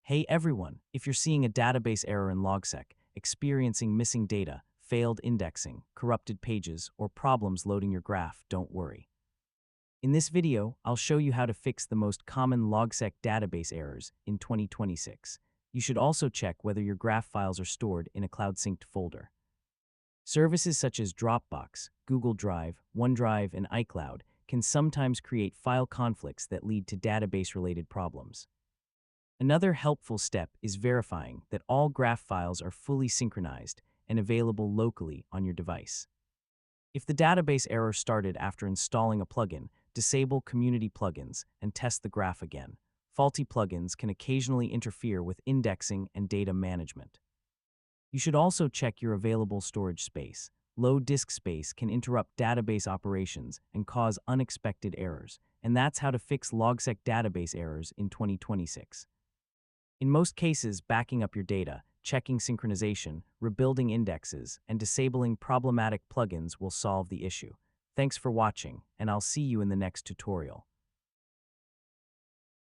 Hey everyone, if you're seeing a database error in Logseq, experiencing missing data, failed indexing, corrupted pages, or problems loading your graph, don't worry. In this video, I'll show you how to fix the most common Logseq database errors in 2026. You should also check whether your graph files are stored in a cloud-synced folder. Services such as Dropbox, Google Drive, OneDrive, and iCloud can sometimes create file conflicts that lead to database-related problems. Another helpful step is verifying that all graph files are fully synchronized and available locally on your device. If the database error started after installing a plugin, disable community plugins and test the graph again. Faulty plugins can occasionally interfere with indexing and data management. You should also check your available storage space. Low disk space can interrupt database operations and cause unexpected errors, and that's how to fix Logseq database errors in 2026. In most cases, backing up your data, checking synchronization, rebuilding indexes, and disabling problematic plugins will solve the issue. Thanks for watching, and I'll see you in the next tutorial.